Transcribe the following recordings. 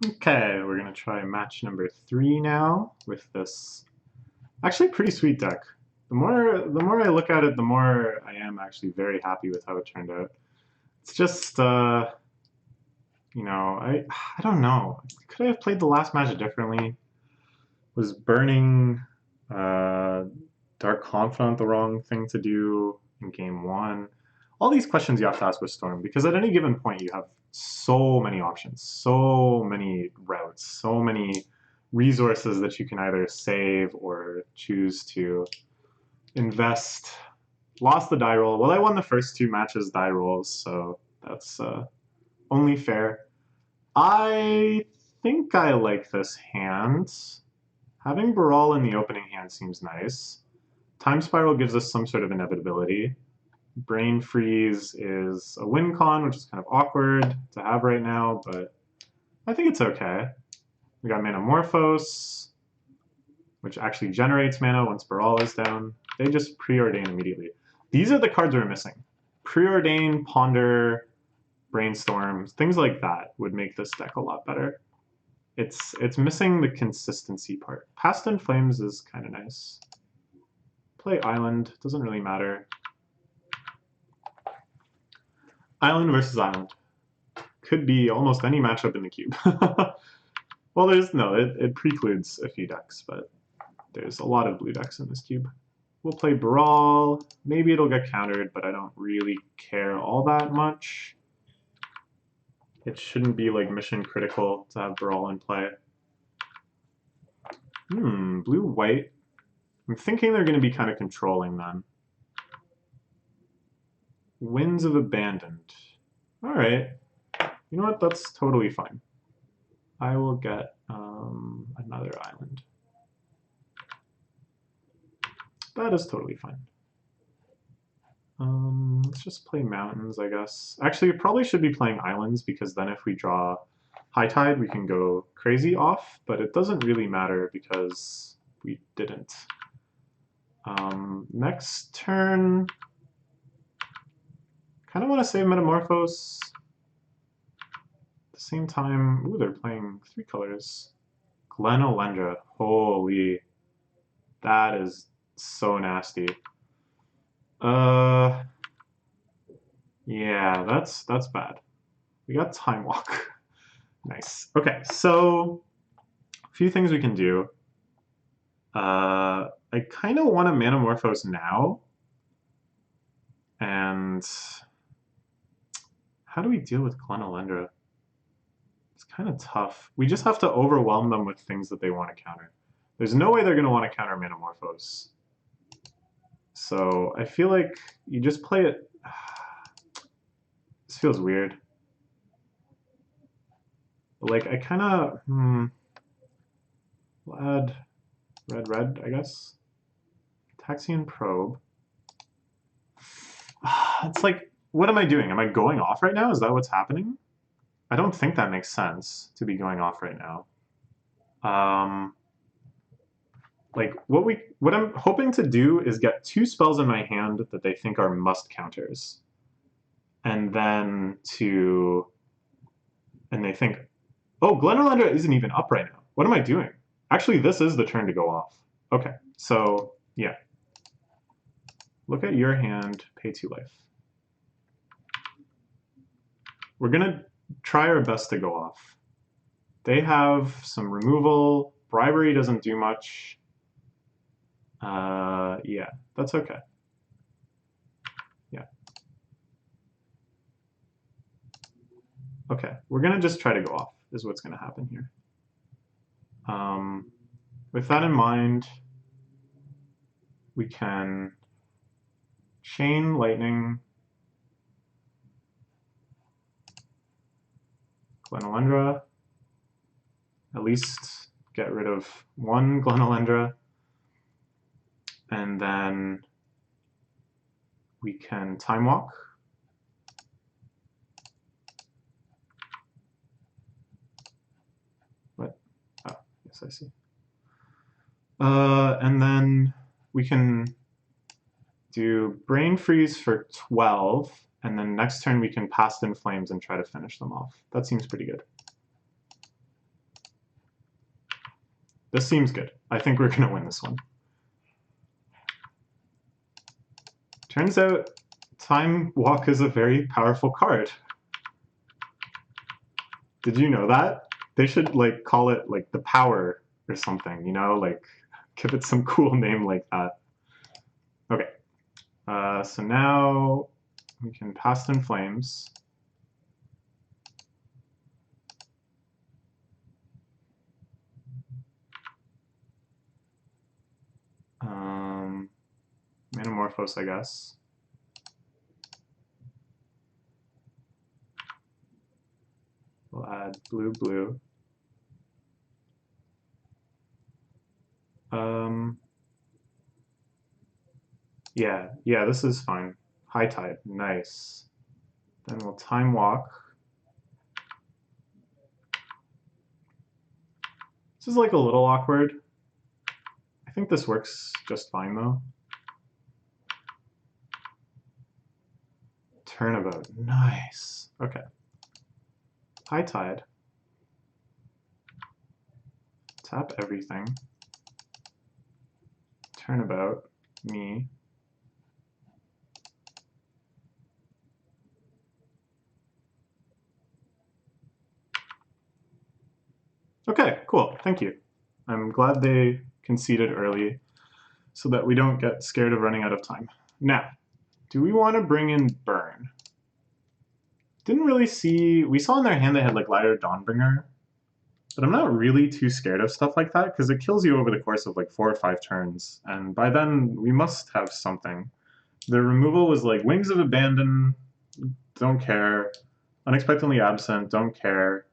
Okay, we're gonna try match number 3 now with this actually pretty sweet deck. The more I look at it, the more I am actually very happy with how it turned out. It's just I don't know. Could I have played the last match differently? Was burning uh, Dark Confidant the wrong thing to do in game 1? All these questions you have to ask with Storm because at any given point you have so many options, so many routes, so many resources that you can either save or choose to invest. Lost the die roll. Well, I won the first 2 matches die rolls, so that's only fair. I think I like this hand. Having Baral in the opening hand seems nice. Time Spiral gives us some sort of inevitability. Brain Freeze is a win con, which is kind of awkward to have right now, but I think it's okay. We got Manamorphose, which actually generates mana once Baral is down. They just preordain immediately. These are the cards we're missing. Preordain, Ponder, Brainstorm, things like that would make this deck a lot better. It's missing the consistency part. Past in Flames is kind of nice. Play Island, doesn't really matter. Island versus Island. Could be almost any matchup in the cube. Well, it precludes a few decks, but there's a lot of blue decks in this cube. We'll play Brawl. Maybe it'll get countered, but I don't really care all that much. It shouldn't be like mission critical to have Brawl in play. Blue-white. I'm thinking they're going to be kind of controlling then. Winds of Abandoned. All right. You know what? That's totally fine. I will get another island. That is totally fine. Let's just play mountains, I guess. Actually, we probably should be playing islands because then if we draw High Tide, we can go crazy off, but it doesn't really matter because we didn't. Next turn, kind of want to save Metamorphose. At the same time, ooh, they're playing 3 colors. Glen Elendra, holy, that is so nasty. Yeah, that's bad. We got Time Walk. Nice. Okay, so a few things we can do. I kind of want to Manamorphose now. And how do we deal with Glen Elendra? It's kind of tough. We just have to overwhelm them with things that they want to counter. There's no way they're going to want to counter Manamorphose. So I feel like you just play it. This feels weird. Like, I kind of, we'll add red, I guess. Taxian Probe. It's like, what am I doing? Am I going off right now? Is that what's happening? I don't think that makes sense to be going off right now. Like, what I'm hoping to do is get 2 spells in my hand that they think are must counters. And then and they think, oh, Glen Elendra isn't even up right now. What am I doing? Actually, this is the turn to go off. Okay, so yeah. Look at your hand, pay 2 life. We're gonna try our best to go off. They have some removal. Bribery doesn't do much. Yeah, that's okay. Yeah. Okay, we're gonna just try to go off is what's gonna happen here. With that in mind, we can chain lightning Glen Elendra, at least get rid of 1 Glen Elendra, and then we can Time Walk. What? Oh, yes, I see. And then we can do Brain Freeze for 12, and then next turn we can Past in Flames and try to finish them off. That seems pretty good. This seems good. I think we're gonna win this one. Turns out Time Walk is a very powerful card. Did you know that? They should like call it like the Power or something, you know, like give it some cool name like that. Okay, so now we can Past in Flames. Manamorphose, I guess. We'll add blue, blue. Yeah, this is fine. High Tide, nice. Then we'll Time Walk. This is like a little awkward. I think this works just fine though. Turnabout, nice. Okay. High Tide. Tap everything. Turnabout, me. Okay, cool, thank you. I'm glad they conceded early so that we don't get scared of running out of time. Now, do we want to bring in Burn? Didn't really see, we saw in their hand they had like Lighter Dawnbringer, but I'm not really too scared of stuff like that because it kills you over the course of like 4 or 5 turns, and by then we must have something. The removal was like Wings of Abandon, don't care. Unexpectedly Absent, don't care.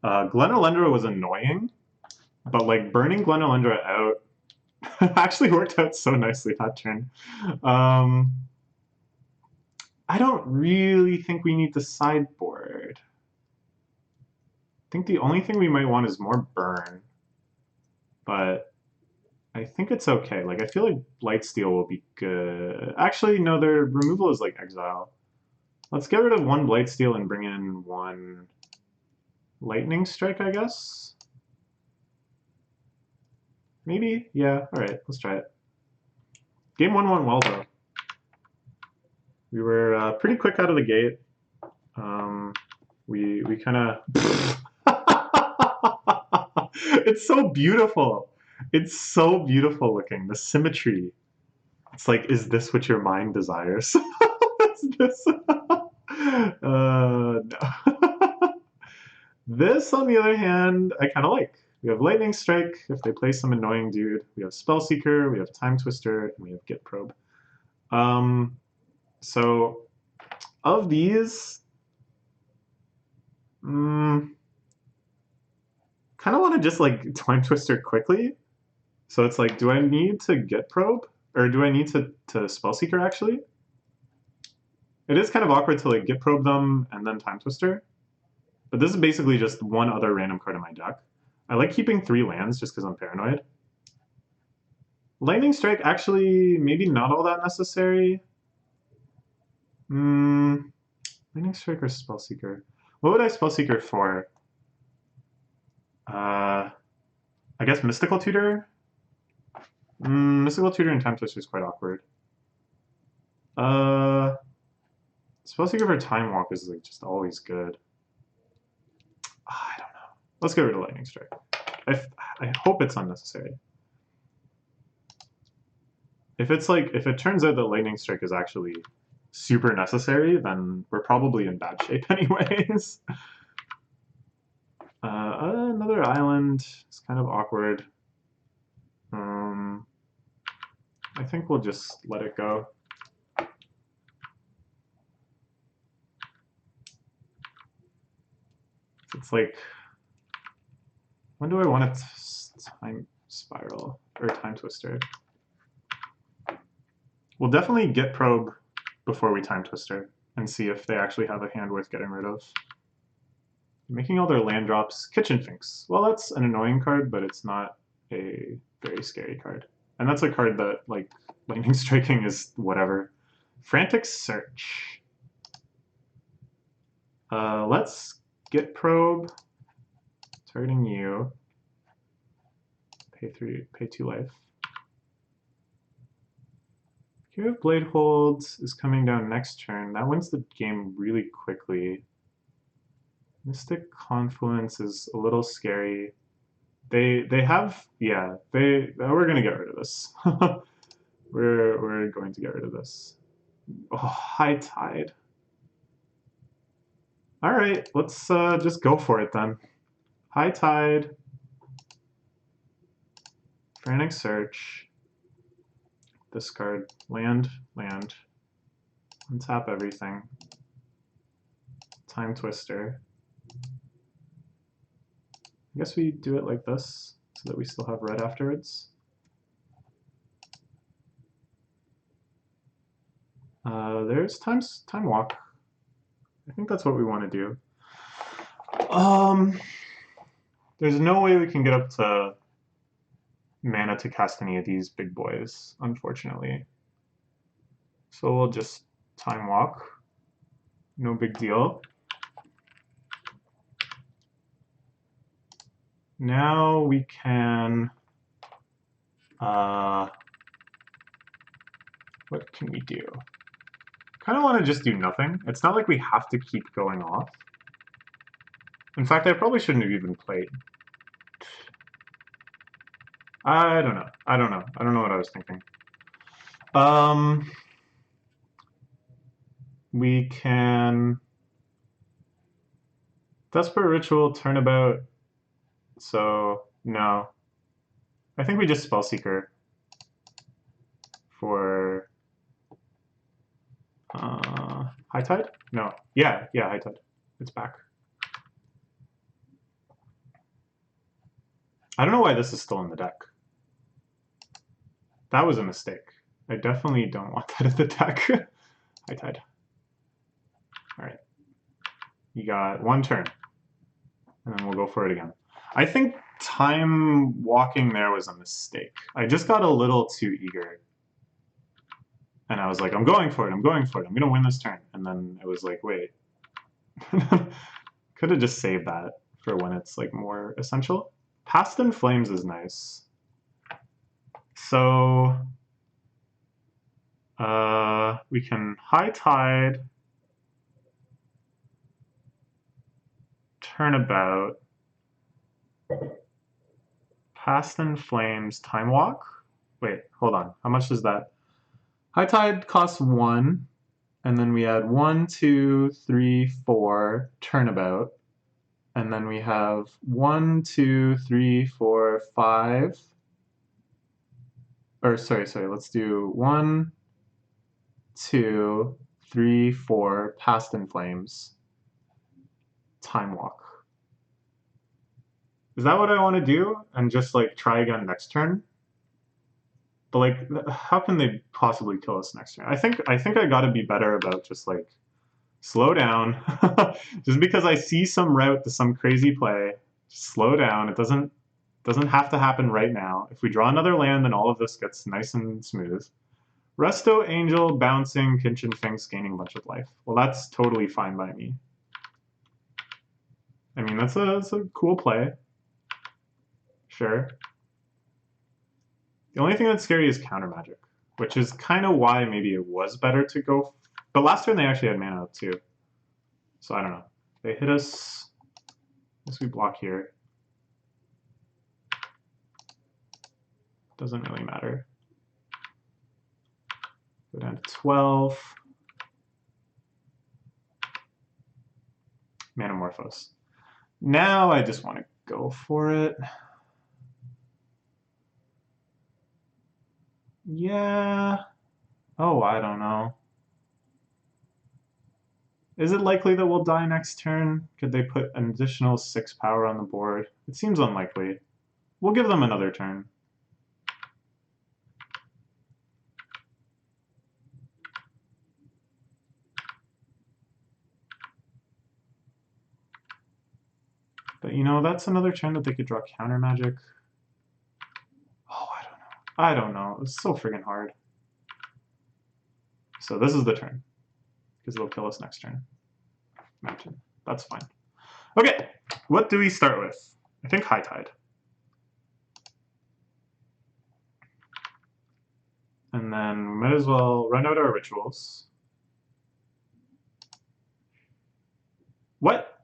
Glen Elendra was annoying, but like burning Glen Elendra out actually worked out so nicely that turn. I don't really think we need the sideboard. I think the only thing we might want is more burn, but I think it's okay. Like I feel like Blightsteel will be good. Actually, no, their removal is like exile. Let's get rid of 1 Blightsteel and bring in 1 Lightning Strike, I guess. Maybe, yeah. All right, let's try it. Game 1 went well though. We were pretty quick out of the gate. We kind of. It's so beautiful. It's so beautiful looking. The symmetry. It's like, is this what your mind desires? Is this? No. This, on the other hand, I kind of like. We have Lightning Strike if they play some annoying dude. We have Spellseeker, we have Time Twister, and we have Git Probe. So, of these, kind of want to just like Time Twister quickly. So it's like, do I need to Git Probe? Or do I need to Spellseeker actually? It is kind of awkward to like Git Probe them and then Time Twister. But this is basically just one other random card in my deck. I like keeping 3 lands just because I'm paranoid. Lightning Strike, actually, maybe not all that necessary. Lightning Strike or Spellseeker? What would I Spellseeker for? I guess Mystical Tutor? Mystical Tutor and Time Twister is quite awkward. Spellseeker for Time Walk is like just always good. I don't know. Let's get rid of Lightning Strike. I hope it's unnecessary. If it turns out that Lightning Strike is actually super necessary, then we're probably in bad shape anyways. Another island is kind of awkward. I think we'll just let it go. It's like, when do I want to Time Spiral or Time Twister? We'll definitely Git Probe before we Time Twister and see if they actually have a hand worth getting rid of. Making all their land drops. Kitchen Finks. Well, that's an annoying card, but it's not a very scary card. And that's a card that, like, Lightning Striking is whatever. Frantic Search. Let's Git Probe. Targeting you. pay 2 life. Here if Blade holds is coming down next turn. That wins the game really quickly. Mystic Confluence is a little scary. They have, yeah, we're gonna get rid of this. We're going to get rid of this. Oh, High Tide. All right, let's just go for it then. High Tide. Frantic Search. Discard land, untap everything. Time Twister. I guess we do it like this so that we still have red afterwards. There's Time Walk. I think that's what we want to do. There's no way we can get up to mana to cast any of these big boys, unfortunately. So we'll just Time Walk. No big deal. Now we can... what can we do? Kind of want to just do nothing. It's not like we have to keep going off. In fact, I probably shouldn't have even played. I don't know. I don't know what I was thinking. We can Desperate Ritual, Turnabout. So no. I think we just Spellseeker for High Tide? No. Yeah, High Tide. It's back. I don't know why this is still in the deck. That was a mistake. I definitely don't want that in the deck. High Tide. Alright. You got 1 turn. And then we'll go for it again. I think Time Walking there was a mistake. I just got a little too eager. And I was like, I'm going for it, I'm going for it, I'm going to win this turn. And then it was like, wait. Could have just saved that for when it's like more essential. Past in Flames is nice. So we can High Tide, Turnabout, Past in Flames, Time Walk. Wait, hold on. How much is that? High Tide costs 1, and then we add 1, 2, 3, 4, Turnabout, and then we have 1, 2, 3, 4, 5. Or sorry, let's do 1, 2, 3, 4, Past in Flames, Time Walk. Is that what I want to do? And just like try again next turn? But like, how can they possibly kill us next turn? I think I gotta be better about just like slow down. Just because I see some route to some crazy play, just slow down. It doesn't have to happen right now. If we draw another land, then all of this gets nice and smooth. Resto, Angel, bouncing, Kinchin Finks, gaining a bunch of life. Well, that's totally fine by me. I mean, that's a cool play. Sure. The only thing that's scary is counter magic, which is kind of why maybe it was better to go. But last turn they actually had mana up too. So I don't know. They hit us. I guess we block here. Doesn't really matter. Go down to 12. Manamorphose. Now I just want to go for it. Yeah. Oh, I don't know. Is it likely that we'll die next turn? Could they put an additional 6 power on the board? It seems unlikely. We'll give them another turn. But you know, that's another turn that they could draw counter magic. Oh, I don't know. I don't know. It's so friggin' hard. So this is the turn. Because they'll kill us next turn. Imagine. That's fine. Okay, what do we start with? I think High Tide. And then we might as well run out our rituals. What?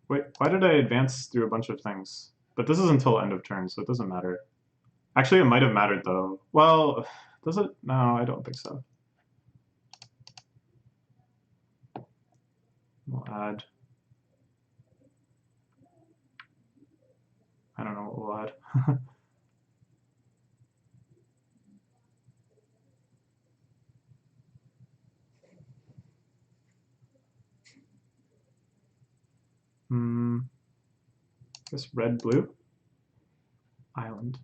Wait, why did I advance through a bunch of things? But this is until end of turn, so it doesn't matter. Actually, it might have mattered though. Well, does it? No, I don't think so. We'll add. I don't know what we'll add. Guess red, blue, island.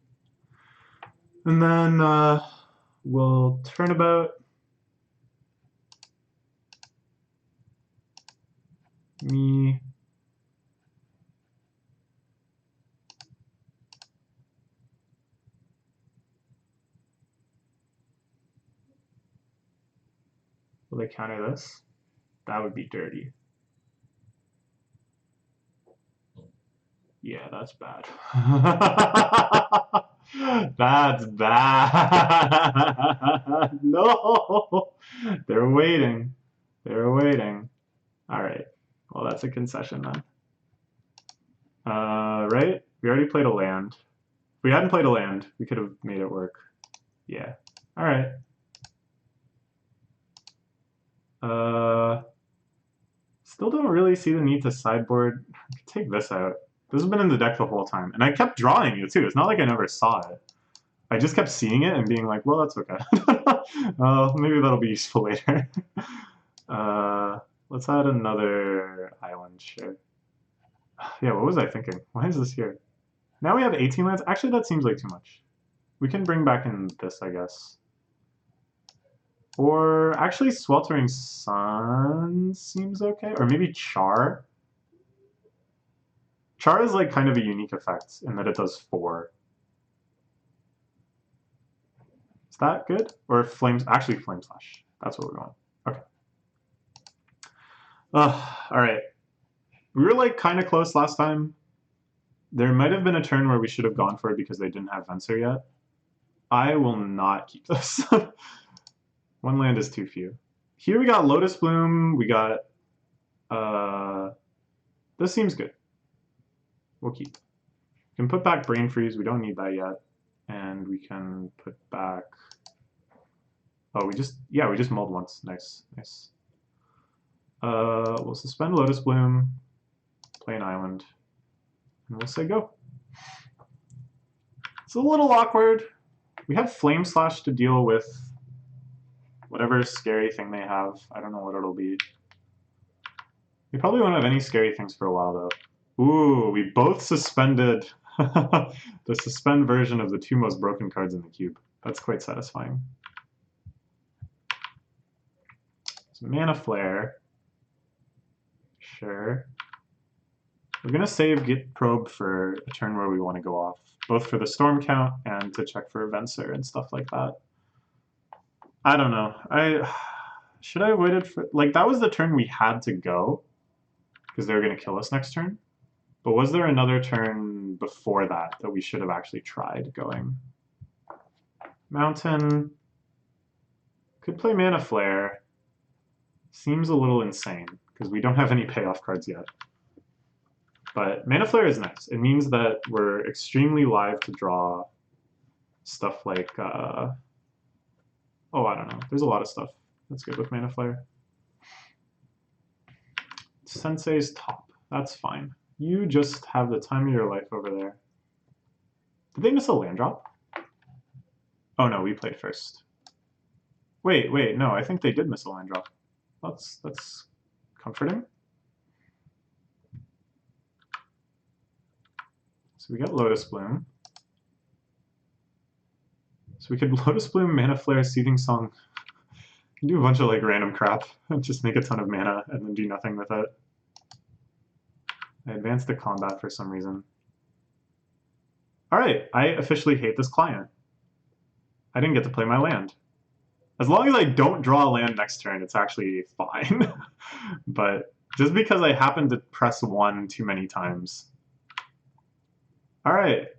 And then we'll turnabout me. Will they counter this? That would be dirty. Yeah, that's bad. That's bad. No, they're waiting. They're waiting. All right. Well, that's a concession then. Right? We already played a land. If we hadn't played a land, we could have made it work. Yeah. All right. Still don't really see the need to sideboard. I could take this out. This has been in the deck the whole time. And I kept drawing it too. It's not like I never saw it. I just kept seeing it and being like, well, that's okay. Maybe that'll be useful later. Let's add another island, sure. Yeah, what was I thinking? Why is this here? Now we have 18 lands. Actually, that seems like too much. We can bring back in this, I guess. Or actually, Sweltering Sun seems okay. Or maybe Char. Char is like kind of a unique effect in that it does 4. Is that good? Or Flames? Actually, Flame Slash. That's what we want. Okay. All right. We were like kind of close last time. There might have been a turn where we should have gone for it because they didn't have Venser yet. I will not keep this. One land is too few. Here we got Lotus Bloom. We got... this seems good. We'll keep. We can put back Brain Freeze. We don't need that yet. And we can put back... Oh, we just mulled once. Nice, nice. We'll suspend Lotus Bloom, play an island, and we'll say go. It's a little awkward. We have Flame Slash to deal with whatever scary thing they have. I don't know what it'll be. We probably won't have any scary things for a while, though. Ooh, we both suspended the suspend version of the 2 most broken cards in the cube. That's quite satisfying. So Mana Flare. Sure. We're going to save Git Probe for a turn where we want to go off, both for the storm count and to check for Venser and stuff like that. I don't know. Should I have waited for... Like, that was the turn we had to go, because they were going to kill us next turn. But was there another turn before that that we should have actually tried going? Mountain. Could play Mana Flare. Seems a little insane, because we don't have any payoff cards yet. But Mana Flare is nice. It means that we're extremely live to draw stuff like... oh, I don't know. There's a lot of stuff that's good with Mana Flare. Sensei's top. That's fine. You just have the time of your life over there. Did they miss a land drop? Oh no, we played first. Wait, no, I think they did miss a land drop. That's comforting. So we got Lotus Bloom. So we could Lotus Bloom, Mana Flare, Seething Song. We can do a bunch of like random crap and just make a ton of mana and then do nothing with it. I advanced to combat for some reason. Alright, I officially hate this client. I didn't get to play my land. As long as I don't draw a land next turn, it's actually fine. But just because I happened to press 1 too many times. Alright,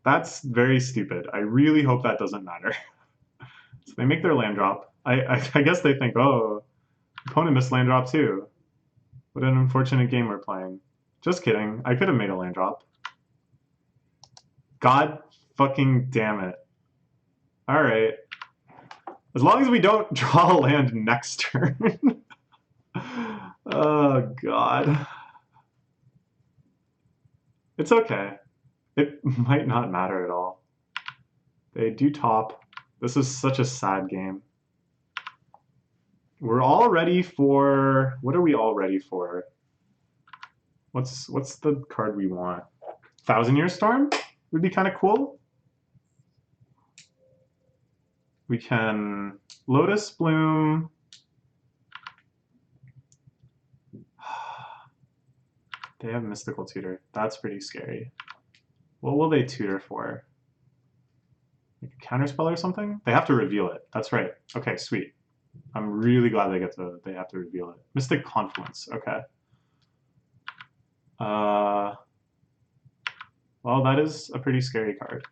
That's very stupid. I really hope that doesn't matter. So they make their land drop. I guess they think, oh, opponent missed land drop too. What an unfortunate game we're playing. Just kidding. I could have made a land drop. God fucking damn it. Alright. As long as we don't draw a land next turn. Oh, God. It's okay. It might not matter at all. They do top. This is such a sad game. We're all ready for... What are we all ready for? What's the card we want? Thousand Year Storm would be kind of cool. We can Lotus Bloom. They have Mystical Tutor. That's pretty scary. What will they tutor for? Like a counterspell or something? They have to reveal it. That's right. Okay, sweet. I'm really glad they have to reveal it. Mystic Confluence. Okay. Well, that is a pretty scary card.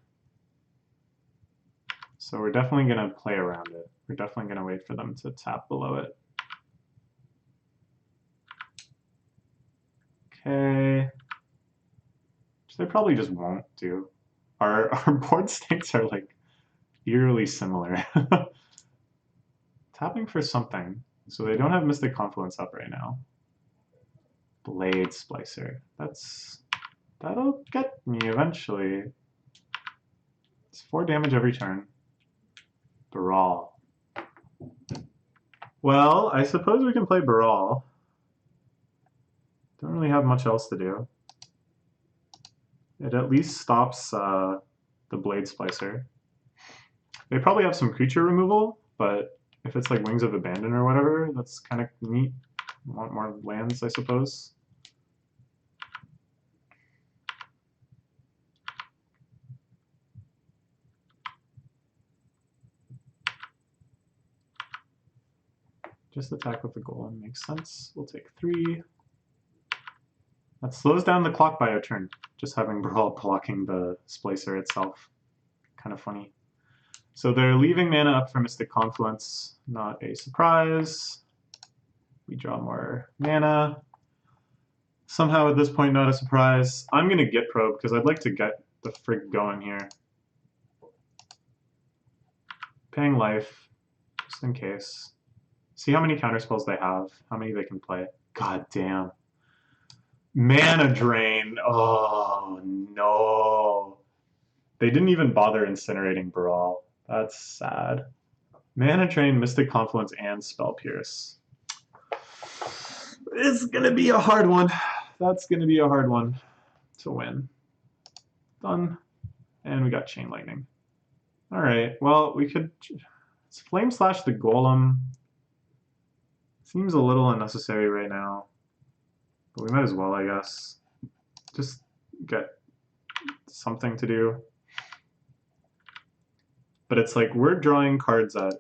So we're definitely going to play around it. We're definitely going to wait for them to tap below it. Okay. Which they probably just won't do. Our board states are like eerily similar. Tapping for something. So they don't have Mystic Confluence up right now. Blade Splicer. That'll get me eventually. It's 4 damage every turn. Baral. Well, I suppose we can play Baral. Don't really have much else to do. It at least stops the Blade Splicer. They probably have some creature removal, but if it's like Wings of Abandon or whatever, that's kind of neat. Want more lands, I suppose. Just attack with the golem makes sense. We'll take 3. That slows down the clock by a turn, just having Brawl blocking the Splicer itself. Kind of funny. So they're leaving mana up for Mystic Confluence. Not a surprise. We draw more mana. Somehow at this point, not a surprise. I'm going to Git Probe because I'd like to get the frig going here. Paying life, just in case. See how many counterspells they have, how many they can play. God damn. Mana Drain. Oh, no. They didn't even bother incinerating Baral. That's sad. Mana Drain, Mystic Confluence, and Spell Pierce. It's going to be a hard one. That's going to be a hard one to win. Done. And we got Chain Lightning. All right, well, we could... Let's Flame Slash the Golem. Seems a little unnecessary right now. But we might as well, I guess. Just get something to do. But it's like we're drawing cards at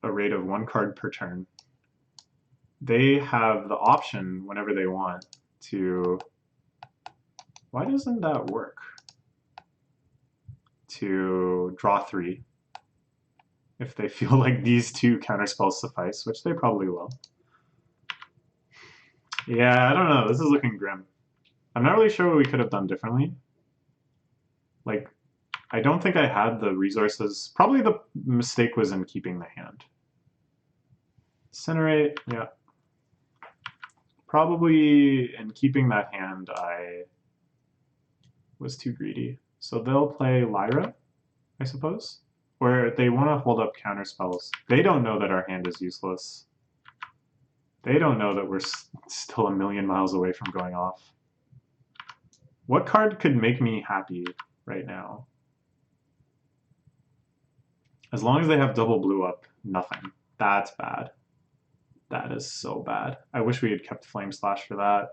a rate of 1 card per turn. They have the option whenever they want to... Why doesn't that work? To draw 3. If they feel like these 2 counterspells suffice, which they probably will. Yeah, I don't know. This is looking grim. I'm not really sure what we could have done differently. Like, I don't think I had the resources. Probably the mistake was in keeping the hand. Incinerate, yeah. Probably in keeping that hand, I was too greedy. So they'll play Lyra, I suppose, where they want to hold up counter spells. They don't know that our hand is useless. They don't know that we're still a million miles away from going off. What card could make me happy right now? As long as they have double blue up, nothing. That's bad. That is so bad. I wish we had kept Flame Slash for that.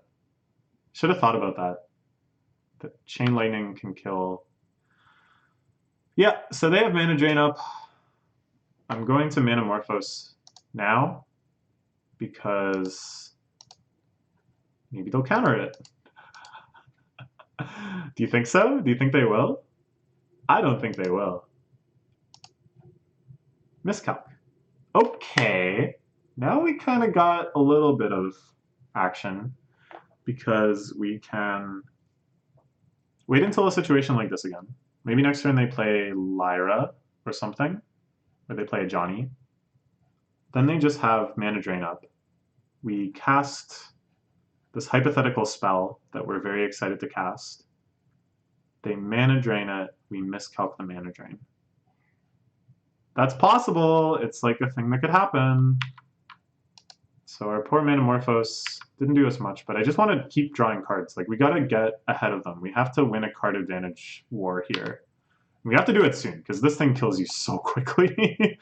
Should have thought about that. The Chain Lightning can kill. Yeah, so they have Mana Drain up. I'm going to Manamorphose now because maybe they'll counter it. Do you think so? Do you think they will? I don't think they will. Miscalc. Okay. Now we kind of got a little bit of action because we can wait until a situation like this again. Maybe next turn they play Lyra or something, or they play a Johnny. Then they just have Mana Drain up. We cast this hypothetical spell that we're very excited to cast. They Mana Drain it, we miscalc the Mana Drain. That's possible. It's like a thing that could happen. So our poor Manamorphose didn't do us much, but I just want to keep drawing cards. Like, we got to get ahead of them. We have to win a card advantage war here. We have to do it soon, because this thing kills you so quickly.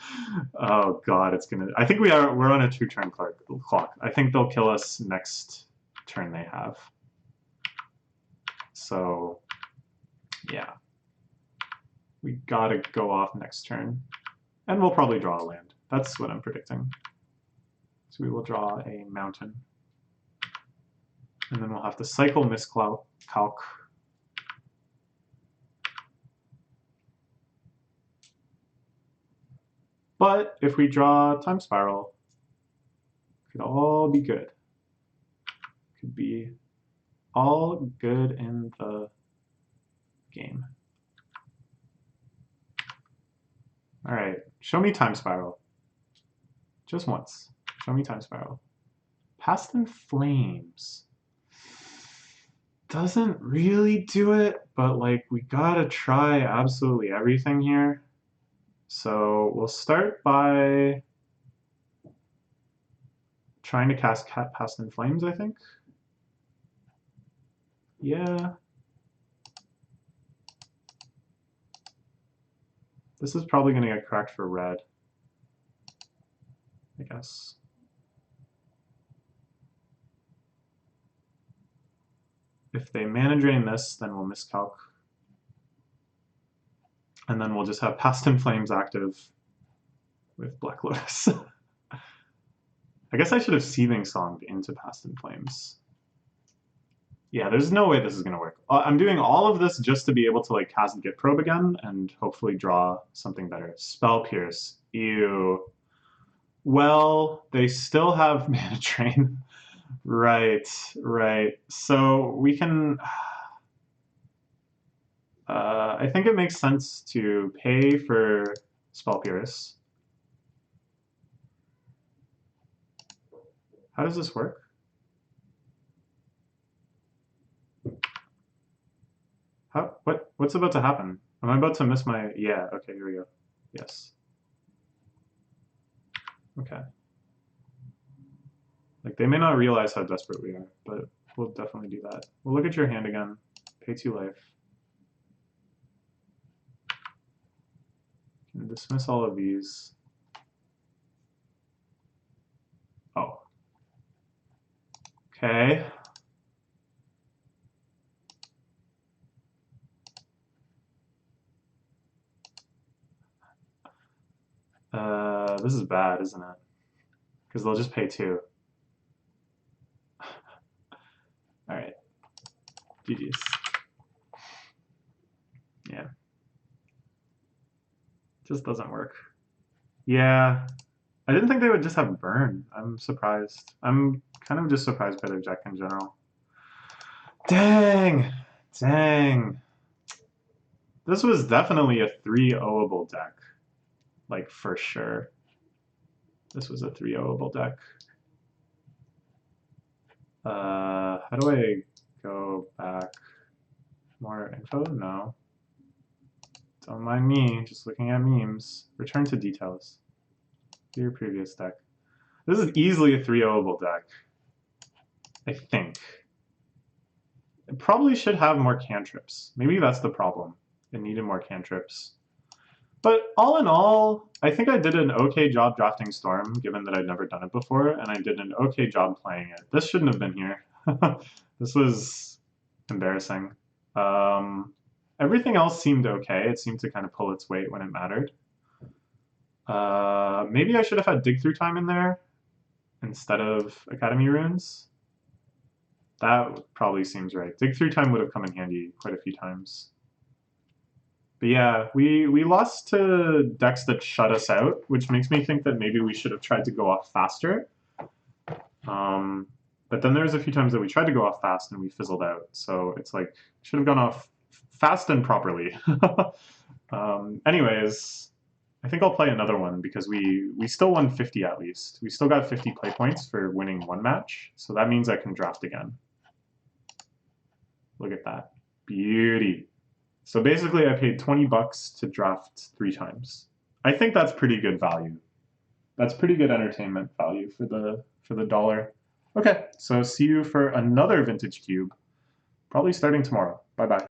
Oh god, it's gonna... I think we're on a 2-turn clock. I think they'll kill us next turn they have. So, yeah. We gotta go off next turn. And we'll probably draw a land. That's what I'm predicting. So we will draw a mountain. And then we'll have to cycle Miscalc. But if we draw Time Spiral, it could all be good. Could be all good in the game. All right, show me Time Spiral. Just once. Show me Time Spiral. Past in Flames. Doesn't really do it, but like we gotta try absolutely everything here. So we'll start by trying to cast Past in Flames, I think. Yeah. This is probably going to get cracked for red, I guess. If they Mana Drain this, then we'll miscalc. And then we'll just have Past in Flames active with Black Lotus. I guess I should have Seething Songed into Past in Flames. Yeah, there's no way this is going to work. I'm doing all of this just to be able to like cast Git Probe again and hopefully draw something better. Spell Pierce. Ew. Well, they still have Mana Drain. Right, right. So we can... I think it makes sense to pay for Spell Pierce. How does this work? What's about to happen? Am I about to miss my... Yeah, okay, here we go. Yes. Okay. Like, they may not realize how desperate we are, but we'll definitely do that. We'll look at your hand again. Pay 2 life. Can dismiss all of these. Oh. Okay. This is bad, isn't it? Because they'll just pay 2. Alright. GG's. Yeah. Just doesn't work. Yeah. I didn't think they would just have burn. I'm surprised. I'm kind of just surprised by their deck in general. Dang! Dang. This was definitely a 3-0-able deck. Like, for sure. This was a 3-0-able deck. How do I go back? More info? No. Don't mind me, just looking at memes. Return to details. Your previous deck. This is easily a 3-0-able deck. I think. It probably should have more cantrips. Maybe that's the problem. It needed more cantrips. But all in all, I think I did an okay job drafting Storm, given that I'd never done it before, and I did an okay job playing it. This shouldn't have been here. This was embarrassing. Everything else seemed okay. It seemed to kind of pull its weight when it mattered. Maybe I should have had Dig Through Time in there instead of Academy Runes. That probably seems right. Dig Through Time would have come in handy quite a few times. But yeah, we lost to decks that shut us out, which makes me think that maybe we should have tried to go off faster. But then there's a few times that we tried to go off fast and we fizzled out. So it's like, should have gone off fast and properly. Anyways, I think I'll play another one because we still won 50 at least. We still got 50 play points for winning one match. So that means I can draft again. Look at that. Beauty. So basically I paid 20 bucks to draft 3 times. I think that's pretty good value. That's pretty good entertainment value for the dollar. Okay, so see you for another Vintage Cube, probably starting tomorrow. Bye-bye.